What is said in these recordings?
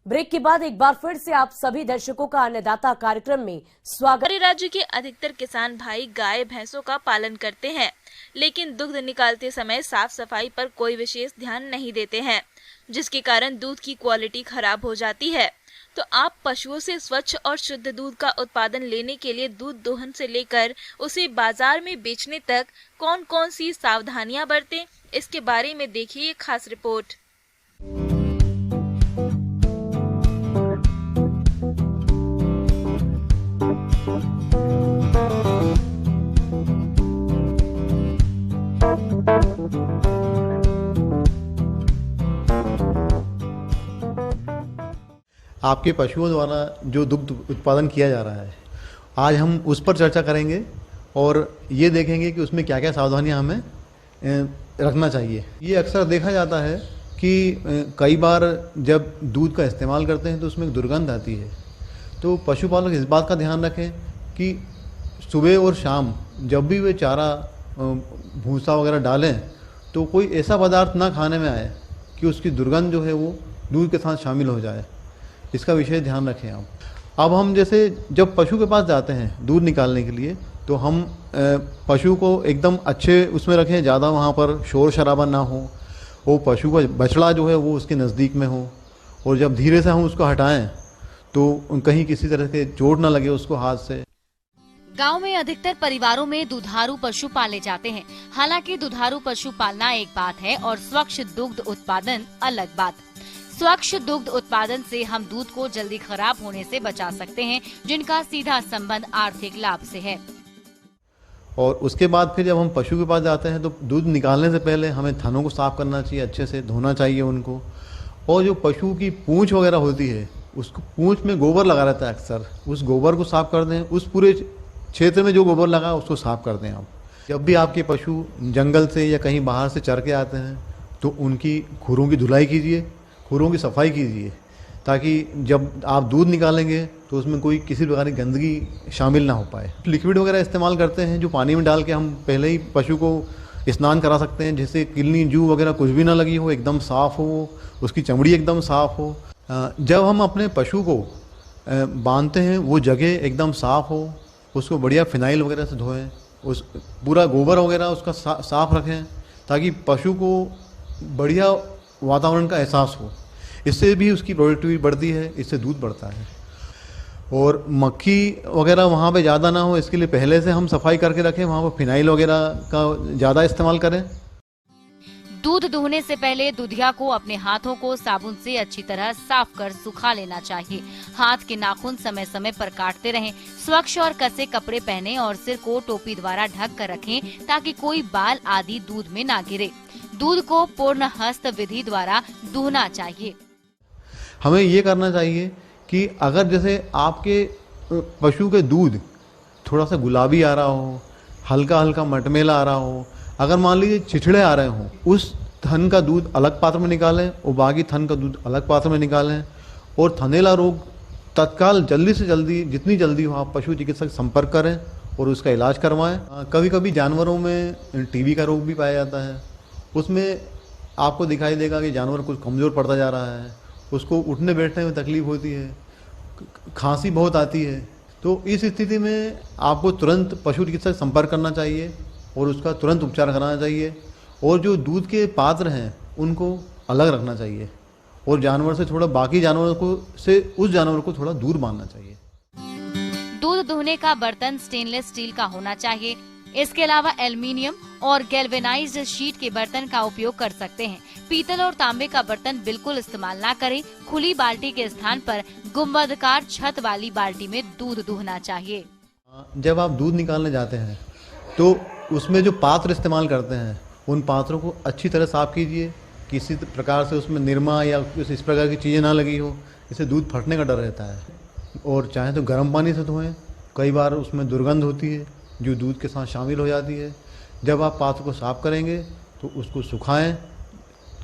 Break के बाद एक बार फिर से आप सभी दर्शकों का अन्नदाता कार्यक्रम में स्वागत। हमारे राज्य के अधिकतर किसान भाई गाय भैंसों का पालन करते हैं, लेकिन दुग्ध निकालते समय साफ सफाई पर कोई विशेष ध्यान नहीं देते हैं, जिसके कारण दूध की क्वालिटी खराब हो जाती है। तो आप पशुओं से स्वच्छ और शुद्ध दूध का उत्पादन लेने के लिए दूध दोहन से लेकर उसे बाजार में बेचने तक कौन कौन सी सावधानियां बरतें, इसके बारे में देखिए ये खास रिपोर्ट। आपके पशुओं द्वारा जो दुग्ध उत्पादन किया जा रहा है, आज हम उस पर चर्चा करेंगे और ये देखेंगे कि उसमें क्या क्या सावधानियां हमें रखना चाहिए। ये अक्सर देखा जाता है कि कई बार जब दूध का इस्तेमाल करते हैं तो उसमें एक दुर्गंध आती है। तो पशुपालक इस बात का ध्यान रखें कि सुबह और शाम जब भी वे चारा भूसा वगैरह डालें तो कोई ऐसा पदार्थ ना खाने में आए कि उसकी दुर्गंध जो है वो दूध के साथ शामिल हो जाए। इसका विशेष ध्यान रखें आप। अब हम जैसे जब पशु के पास जाते हैं दूध निकालने के लिए तो हम पशु को एकदम अच्छे उसमें रखें, ज़्यादा वहाँ पर शोर शराबा ना हो, वो पशु का बछड़ा जो है वो उसके नज़दीक में हो, और जब धीरे से हम उसको हटाएं तो कहीं किसी तरह के चोट ना लगे उसको हाथ से। गांव में अधिकतर परिवारों में दुधारू पशु पाले जाते हैं। हालांकि दुधारू पशु पालना एक बात है और स्वच्छ दुग्ध उत्पादन अलग बात। स्वच्छ दुग्ध उत्पादन से हम दूध को जल्दी खराब होने से बचा सकते हैं, जिनका सीधा संबंध आर्थिक लाभ से है। और उसके बाद फिर जब हम पशु के पास जाते हैं तो दूध निकालने से पहले हमें थनों को साफ करना चाहिए, अच्छे से धोना चाहिए उनको। और जो पशु की पूंछ वगैरह होती है उसको पूंछ में गोबर लगा रहता है, अक्सर उस गोबर को साफ कर दें। उस पूरे क्षेत्र में जो गोबर लगा उसको साफ कर दें आप। जब भी आपके पशु जंगल से या कहीं बाहर से चर के आते हैं तो उनकी खुरों की धुलाई कीजिए, खुरों की सफाई कीजिए, ताकि जब आप दूध निकालेंगे तो उसमें कोई किसी प्रकार की गंदगी शामिल ना हो पाए। लिक्विड वगैरह इस्तेमाल करते हैं जो पानी में डाल के हम पहले ही पशु को स्नान करा सकते हैं, जिससे किलनी जू वगैरह कुछ भी ना लगी हो, एकदम साफ़ हो, उसकी चमड़ी एकदम साफ़ हो। जब हम अपने पशु को बांधते हैं वो जगह एकदम साफ़ हो, उसको बढ़िया फिनाइल वगैरह से धोएं, उस पूरा गोबर वगैरह उसका साफ रखें, ताकि पशु को बढ़िया वातावरण का एहसास हो। इससे भी उसकी प्रोडक्टिविटी बढ़ती है, इससे दूध बढ़ता है। और मक्खी वगैरह वहाँ पे ज़्यादा ना हो, इसके लिए पहले से हम सफाई करके रखें, वहाँ पर फिनाइल वगैरह का ज़्यादा इस्तेमाल करें। दूध दुहने से पहले दूधिया को अपने हाथों को साबुन से अच्छी तरह साफ कर सुखा लेना चाहिए। हाथ के नाखून समय समय पर काटते रहें। स्वच्छ और कसे कपड़े पहने और सिर को टोपी द्वारा ढक कर रखें, ताकि कोई बाल आदि दूध में ना गिरे। दूध को पूर्ण हस्त विधि द्वारा दूहना चाहिए। हमें ये करना चाहिए कि अगर जैसे आपके पशु के दूध थोड़ा सा गुलाबी आ रहा हो, हल्का हल्का मटमेला आ रहा हो, अगर मान लीजिए चिथड़े आ रहे हों, उस थन का दूध अलग पात्र में निकालें और बाकी थन का दूध अलग पात्र में निकालें। और थनैला रोग तत्काल जल्दी से जल्दी, जितनी जल्दी हो आप पशु चिकित्सक संपर्क करें और उसका इलाज करवाएं। कभी कभी जानवरों में टीबी का रोग भी पाया जाता है, उसमें आपको दिखाई देगा कि जानवर कुछ कमज़ोर पड़ता जा रहा है, उसको उठने बैठने में तकलीफ होती है, खांसी बहुत आती है। तो इस स्थिति में आपको तुरंत पशु चिकित्सक संपर्क करना चाहिए और उसका तुरंत उपचार कराना चाहिए। और जो दूध के पात्र हैं उनको अलग रखना चाहिए और जानवर से थोड़ा, बाकी जानवरों को से उस जानवर को थोड़ा दूर बांधना चाहिए। दूध दुहने का बर्तन स्टेनलेस स्टील का होना चाहिए। इसके अलावा एल्युमिनियम और गैल्वेनाइज्ड शीट के बर्तन का उपयोग कर सकते हैं। पीतल और तांबे का बर्तन बिल्कुल इस्तेमाल ना करें। खुली बाल्टी के स्थान पर गुंबदकार छत वाली बाल्टी में दूध दुहना चाहिए। जब आप दूध निकालने जाते हैं तो उसमें जो पात्र इस्तेमाल करते हैं उन पात्रों को अच्छी तरह साफ कीजिए, किसी प्रकार से उसमें निरमा या कुछ इस प्रकार की चीज़ें ना लगी हो, इससे दूध फटने का डर रहता है। और चाहे तो गर्म पानी से धोएं, कई बार उसमें दुर्गंध होती है जो दूध के साथ शामिल हो जाती है। जब आप पात्र को साफ करेंगे तो उसको सुखाएं,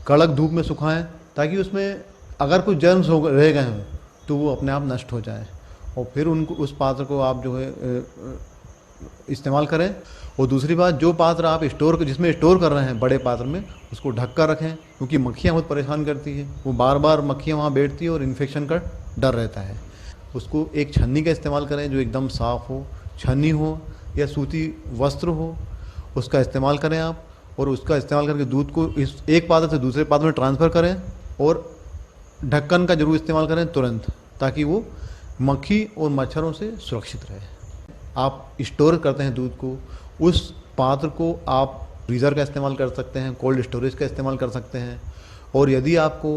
कड़क धूप में सुखाएं, ताकि उसमें अगर कुछ जर्म्स हो रह गए हैं तो वो अपने आप नष्ट हो जाए। और फिर उनको, उस पात्र को आप जो है इस्तेमाल करें। और दूसरी बात, जो पात्र आप जिसमें स्टोर कर रहे हैं बड़े पात्र में, उसको ढक कर रखें, क्योंकि मक्खियाँ बहुत परेशान करती हैं। वो बार बार मक्खियाँ वहाँ बैठती है और इन्फेक्शन का डर रहता है। उसको एक छन्नी का इस्तेमाल करें जो एकदम साफ़ हो, छन्नी हो या सूती वस्त्र हो, उसका इस्तेमाल करें आप। और उसका इस्तेमाल करके दूध को इस एक पात्र से दूसरे पात्र में ट्रांसफ़र करें। और ढक्कन का जरूर इस्तेमाल करें तुरंत, ताकि वो मक्खी और मच्छरों से सुरक्षित रहे। आप स्टोर करते हैं दूध को, उस पात्र को आप फ्रीज़र का इस्तेमाल कर सकते हैं, कोल्ड स्टोरेज का इस्तेमाल कर सकते हैं। और यदि आपको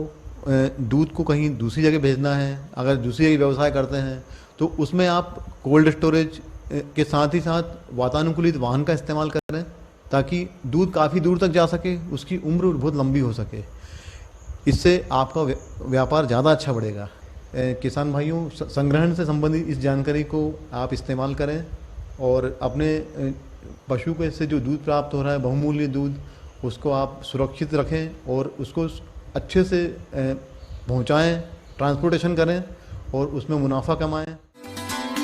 दूध को कहीं दूसरी जगह भेजना है, अगर दूसरी जगह व्यवसाय करते हैं, तो उसमें आप कोल्ड स्टोरेज के साथ ही साथ वातानुकूलित वाहन का इस्तेमाल करें, ताकि दूध काफ़ी दूर तक जा सके, उसकी उम्र बहुत लंबी हो सके। इससे आपका व्यापार ज़्यादा अच्छा बढ़ेगा। किसान भाइयों, संग्रहण से संबंधित इस जानकारी को आप इस्तेमाल करें और अपने पशु के से जो दूध प्राप्त हो रहा है, बहुमूल्य दूध, उसको आप सुरक्षित रखें और उसको अच्छे से पहुंचाएं, ट्रांसपोर्टेशन करें और उसमें मुनाफा कमाएं।